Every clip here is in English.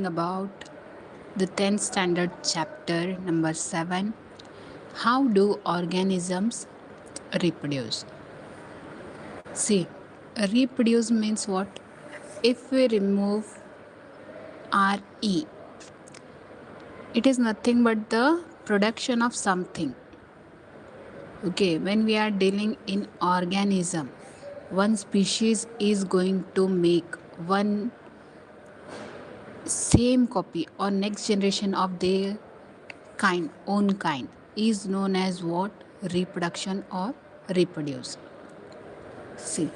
about the 10th standard chapter number 7. How do organisms reproduce? See, reproduce means what? If we remove RE, it is nothing but the production of something. Okay, when we are dealing in organism, one species is going to make one same copy or next generation of their own kind is known as what? Reproduction or reproduce. See,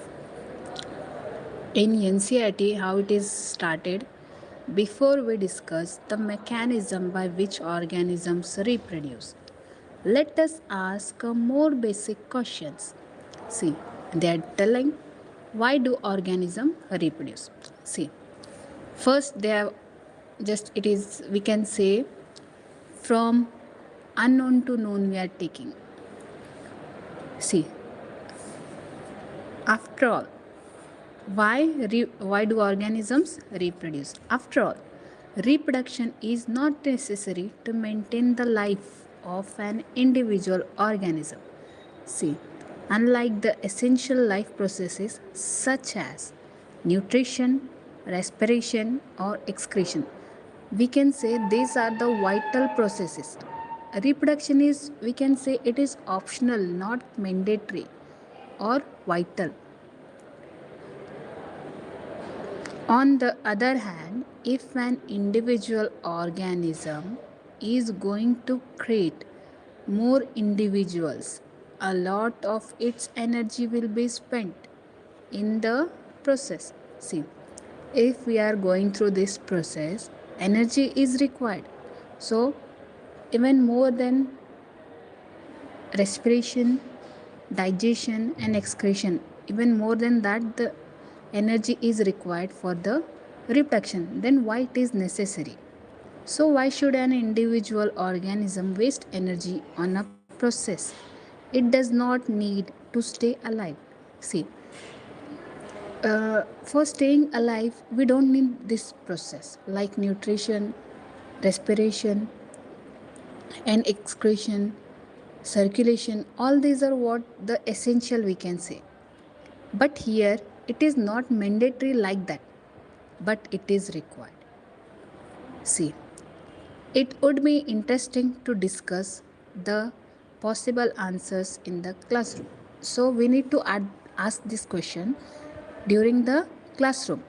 in NCERT, how it is started. Before we discuss the mechanism by which organisms reproduce, let us ask a more basic questions. See, they are telling why do organisms reproduce. See, first they have just it is we can say from unknown to known we are taking. See, after all, why do organisms reproduce? After all, reproduction is not necessary to maintain the life of an individual organism. See, unlike the essential life processes such as nutrition, respiration, or excretion, we can say these are the vital processes. Reproduction is, we can say, it is optional, not mandatory or vital. On the other hand, if an individual organism is going to create more individuals, a lot of its energy will be spent in the process. See, if we are going through this process, energy is required. So, even more than respiration, digestion, and excretion, even more than that, the energy is required for the reproduction. Then why it is necessary? So why should an individual organism waste energy on a process it does not need to stay alive? See, for staying alive, we don't need this process like nutrition, respiration, and excretion, circulation. All these are what the essential we can say. But here it is not mandatory like that, but it is required. See, it would be interesting to discuss the possible answers in the classroom. So we need to ask this question during the classroom.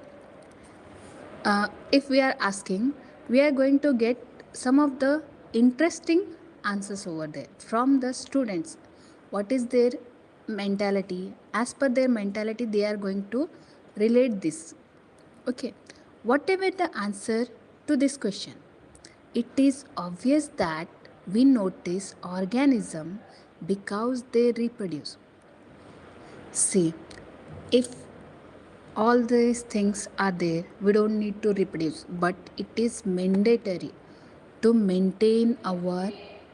If we are asking, we are going to get some of the interesting answers over there from the students. What is their mentality? As per their mentality, they are going to relate this. Okay, whatever the answer to this question, it is obvious that we notice organism because they reproduce. See, if all these things are there, we don't need to reproduce, but it is mandatory to maintain our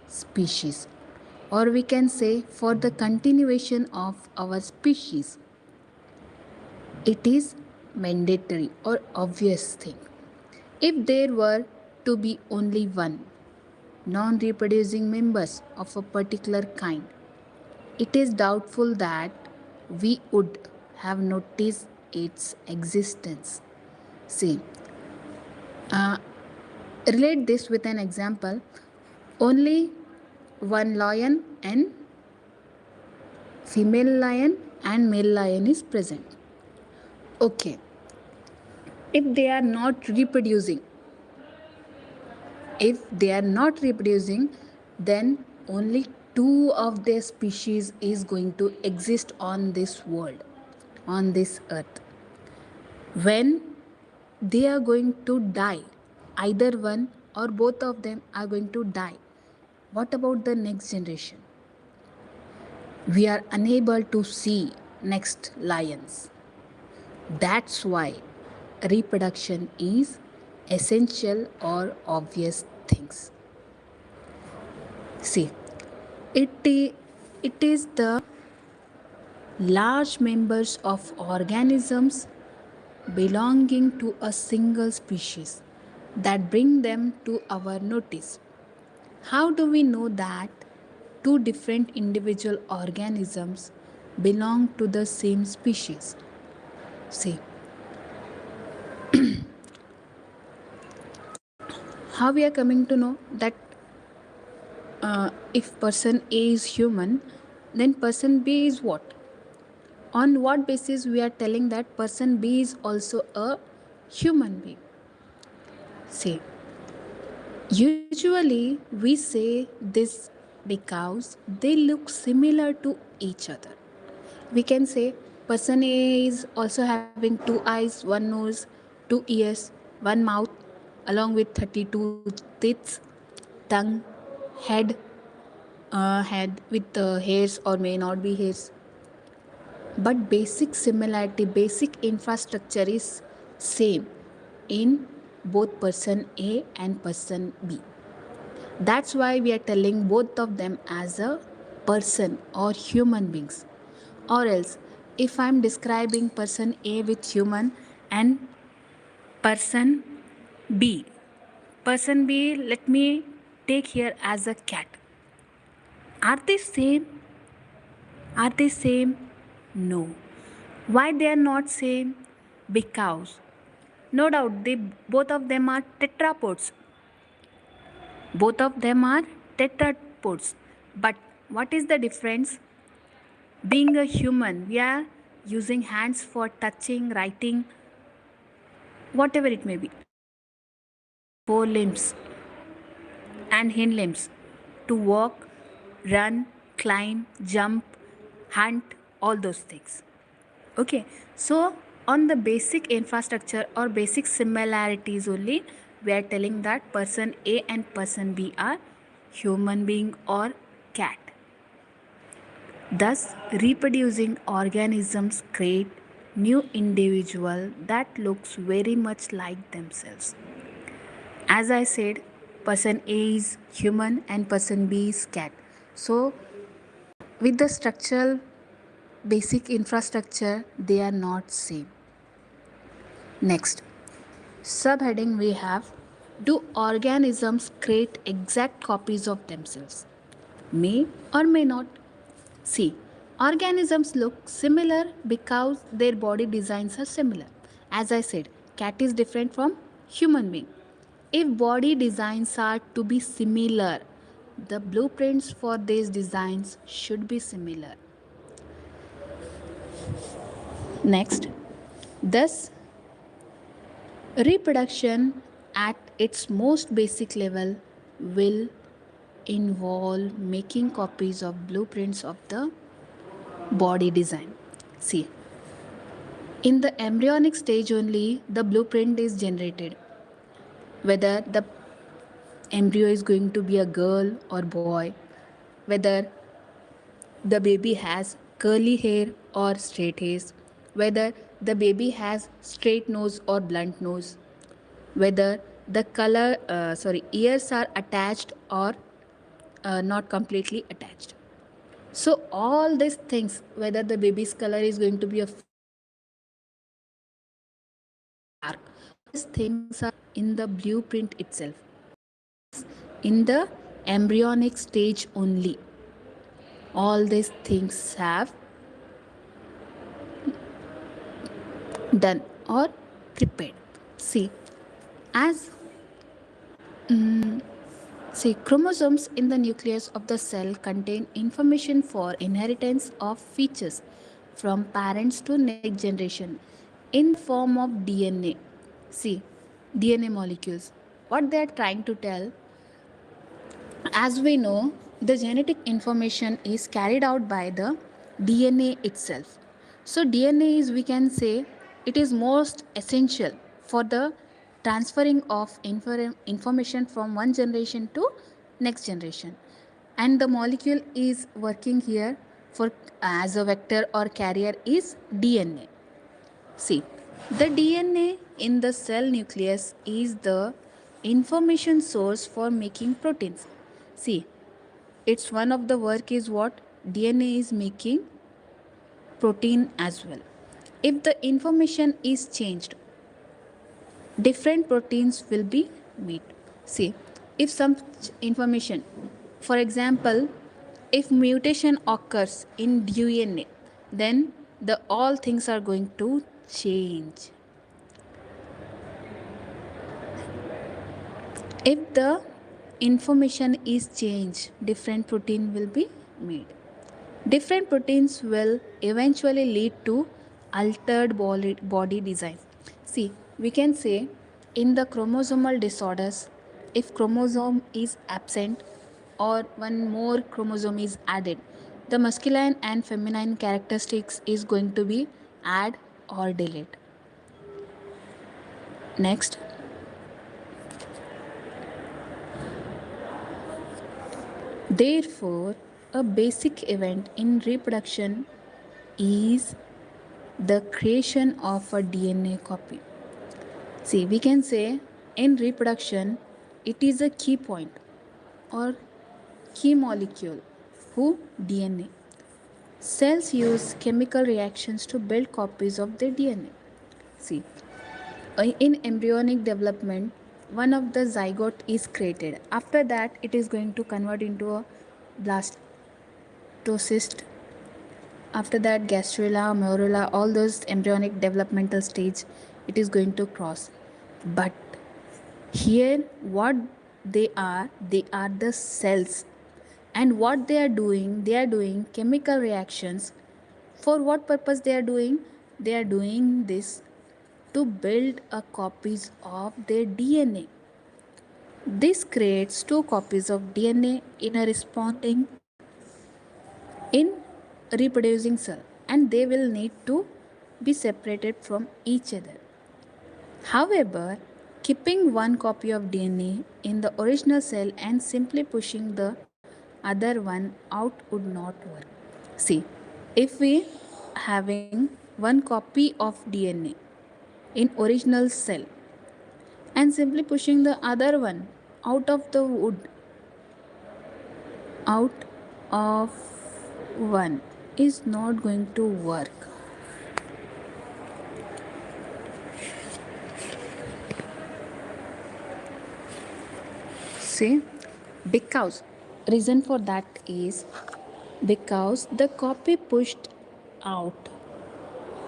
species, or we can say for the continuation of our species. It is mandatory or obvious thing. If there were to be only one non-reproducing members of a particular kind, it is doubtful that we would have noticed its existence. See, uh, relate this with an example. Only one lion and female lion and male lion is present. Okay, if they are not reproducing, then only two of their species is going to exist on this world, on this earth. When they are going to die, either one or both of them are going to die, what about the next generation? We are unable to see next lions. That's why reproduction is essential or obvious things. See, it is the large members of organisms belonging to a single species that bring them to our notice. How do we know that two different individual organisms belong to the same species? See, how we are coming to know that if person A is human, then person B is what? On what basis we are telling that person B is also a human being? See, usually we say this because they look similar to each other. We can say person A is also having two eyes, one nose, two ears, one mouth, along with 32 teeth, tongue, head, head with hairs or may not be hairs. But basic similarity, basic infrastructure is same in both person A and person B. That's why we are telling both of them as a person or human beings. Or else, if I'm describing person A with human and person B, person B, let me take here as a cat. Are they same? Are they same? No. Why they are not same? Because no doubt they both of them are tetrapods. Both of them are tetrapods. But what is the difference? Being a human, we are using hands for touching, writing, whatever it may be. But they have four limbs and hind limbs to walk, run, climb, jump, hunt, all those things. Okay, so on the basic infrastructure or basic similarities only, we are telling that person A and person B are human being or cat. Thus, reproducing organisms create new individual that looks very much like themselves. As I said, person A is human and person B is cat. So, with the structural basic infrastructure, they are not same. Next, subheading we have, do organisms create exact copies of themselves? May or may not. See, organisms look similar because their body designs are similar. As I said, cat is different from human being. If body designs are to be similar, the blueprints for these designs should be similar. Next, thus reproduction at its most basic level will involve making copies of blueprints of the body design. See, in the embryonic stage only the blueprint is generated. Whether the embryo is going to be a girl or boy, whether the baby has curly hair or straight hairs, whether the baby has straight nose or blunt nose, whether the ears are attached or not completely attached. So all these things, whether the baby's color is going to be a fair or dark, all these things are in the blueprint itself. All things in the embryonic stage only. All these things have done or prepared. See, as See, chromosomes in the nucleus of the cell contain information for inheritance of features from parents to next generation in the form of DNA. See, DNA molecules. What they are trying to tell, as we know, the genetic information is carried out by the DNA itself. So, DNA is, we can say, it is most essential for the transferring of information from one generation to next generation. And the molecule is working here for as a vector or carrier is DNA. See, the DNA in the cell nucleus is the information source for making proteins. See, it's one of the work is what DNA is making protein as well. If the information is changed, different proteins will be meet. See, if some information, for example, if mutation occurs in DNA, then the all things are going to change. If the information is changed, different protein will be made. Different proteins will eventually lead to altered body design. See, we can say in the chromosomal disorders, if chromosome is absent or one more chromosome is added, the masculine and feminine characteristics is going to be add or delete. Next, therefore, a basic event in reproduction is the creation of a DNA copy. See, we can say in reproduction, it is a key point or key molecule who DNA. Cells use chemical reactions to build copies of their DNA. See, in embryonic development, one of the zygote is created. After that, it is going to convert into a blastocyst. After that, gastrula, morula, all those embryonic developmental stage, it is going to cross. But here, what they are the cells, and what they are doing chemical reactions. For what purpose they are doing? They are doing this to build a copies of their DNA. This creates two copies of DNA in a responding in reproducing cell, and they will need to be separated from each other. However, keeping one copy of DNA in the original cell and simply pushing the other one out would not work. See, if we having one copy of DNA in original cell and simply pushing the other one out of the wood, out of one is not going to work. See, because reason for that is because the copy pushed out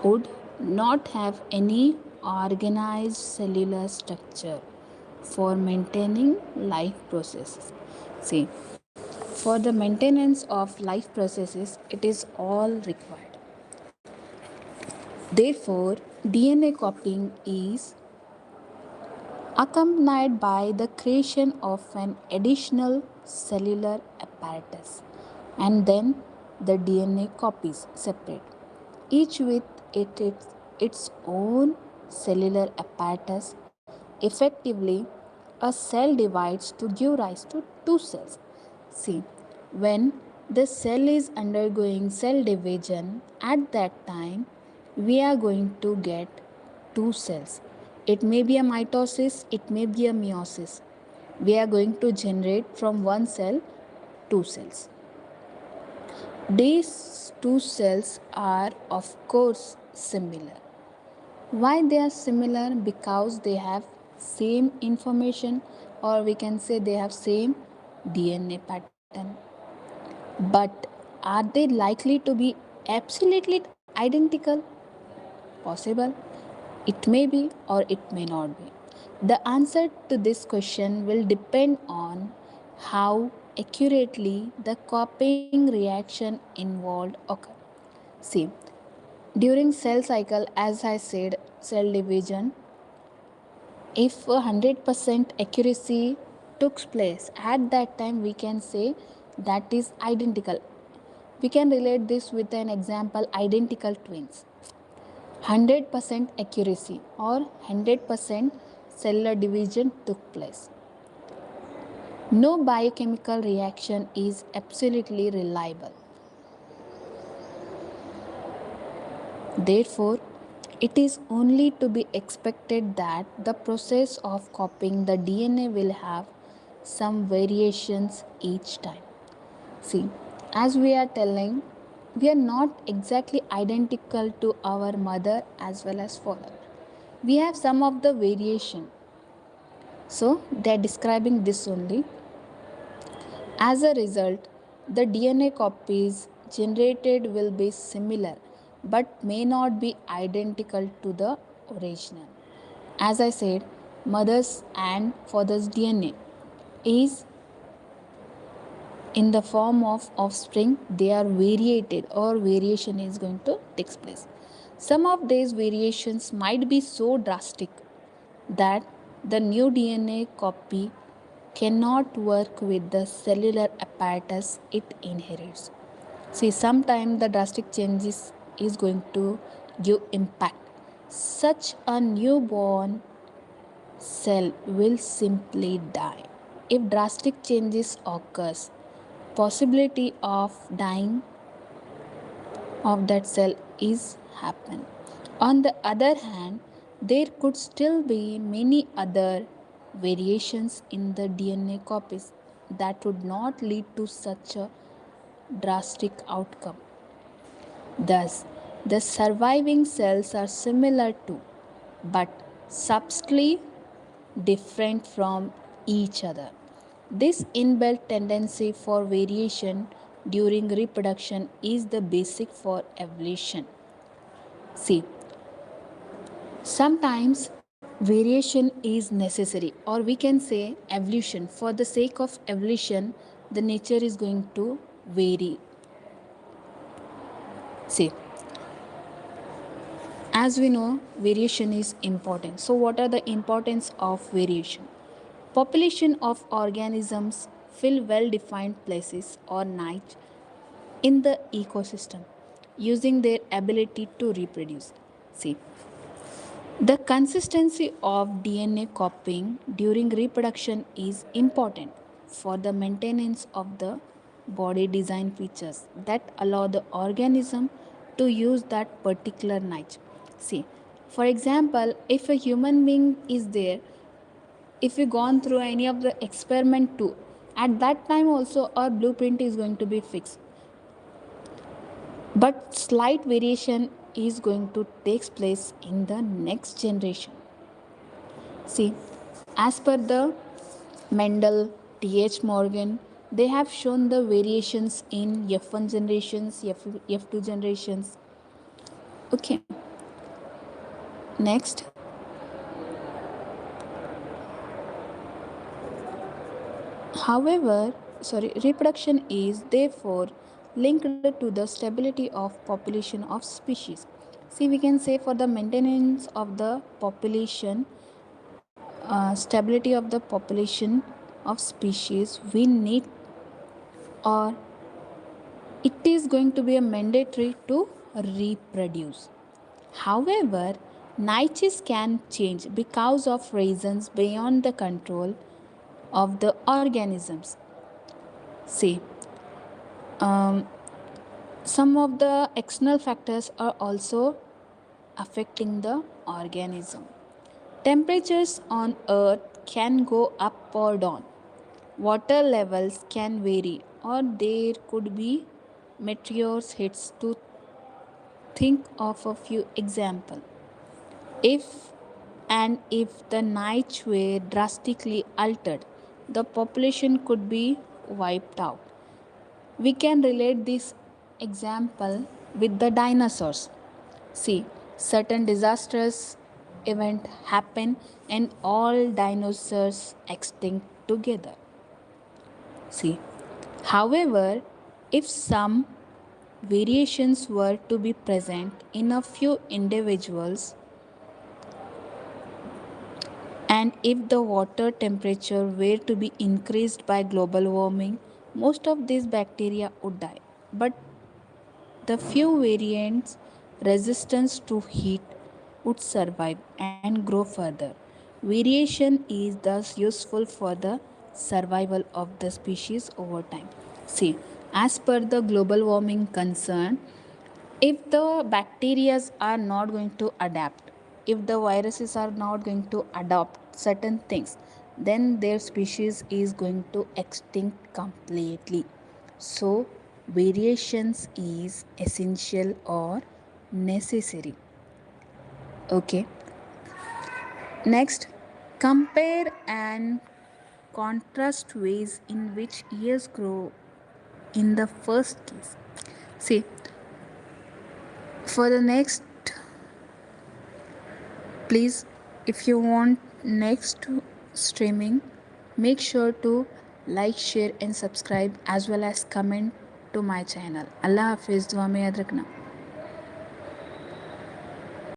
would not have any organized cellular structure for maintaining life processes. See, for the maintenance of life processes, it is all required. Therefore, DNA copying is accompanied by the creation of an additional cellular apparatus, and then the DNA copies separate, each with its own cellular apparatus. Effectively, a cell divides to give rise to two cells. See, when the cell is undergoing cell division, at that time we are going to get two cells. It may be a mitosis, it may be a meiosis. We are going to generate from one cell two cells. These two cells are, of course, similar. Why they are similar? Because they have same information, or we can say they have same DNA pattern. But are they likely to be absolutely identical? Possible. It may be or it may not be. The answer to this question will depend on how accurately the copying reaction involved occur. See, during cell cycle, as I said, cell division, if 100% accuracy took place at that time, we can say that is identical. We can relate this with an example, identical twins. 100% accuracy or 100% cellular division took place. No biochemical reaction is absolutely reliable. Therefore, it is only to be expected that the process of copying the DNA will have some variations each time. See, as we are telling, we are not exactly identical to our mother as well as father. We have some of the variation. So they are describing this only. As a result, the DNA copies generated will be similar but may not be identical to the original. As I said, mother's and father's DNA is in the form of offspring, they are variated or variation is going to take place. Some of these variations might be so drastic that the new DNA copy cannot work with the cellular apparatus it inherits. See, sometimes the drastic changes is going to give impact. Such a newborn cell will simply die. If drastic changes occurs, possibility of dying of that cell is happen. On the other hand, there could still be many other variations in the DNA copies that would not lead to such a drastic outcome. Thus, the surviving cells are similar to but subtly different from each other. This inbuilt tendency for variation during reproduction is the basic for evolution. See, sometimes variation is necessary, or we can say evolution. For the sake of evolution, the nature is going to vary. See, as we know, variation is important. So, what are the importance of variation? Population of organisms fill well defined places or niche in the ecosystem using their ability to reproduce. See, the consistency of DNA copying during reproduction is important for the maintenance of the body design features that allow the organism to use that particular niche. See, for example, if a human being is there, if you gone through any of the experiment too, at that time also our blueprint is going to be fixed, but slight variation is going to take place in the next generation. See, as per the Mendel, Th Morgan, they have shown the variations in F1 generations, F2 generations. Okay, next. However, reproduction is therefore linked to the stability of population of species. See, we can say for the maintenance of the population, stability of the population of species, we need, or it is going to be a mandatory to reproduce. However, niches can change because of reasons beyond the control of the organisms. See, um, some of the external factors are also affecting the organism. Temperatures on earth can go up or down. Water levels can vary, or there could be meteors hits, to think of a few examples. If if the niche were drastically altered, the population could be wiped out. We can relate this example with the dinosaurs. See, certain disastrous event happen and all dinosaurs extinct together. See, however, if some variations were to be present in a few individuals, and if the water temperature were to be increased by global warming, most of these bacteria would die. But the few variants resistance to heat would survive and grow further. Variation is thus useful for the survival of the species over time. See, as per the global warming concern, if the bacteria are not going to adapt, if the viruses are not going to adopt certain things, then their species is going to extinct completely. So variations is essential or necessary. Okay, next, Compare and contrast ways in which ears grow in the first case. See, for the next, please, if you want next streaming, make sure to like, share, and subscribe, as well as comment to my channel. Allah Hafiz, दुआ में याद रखना.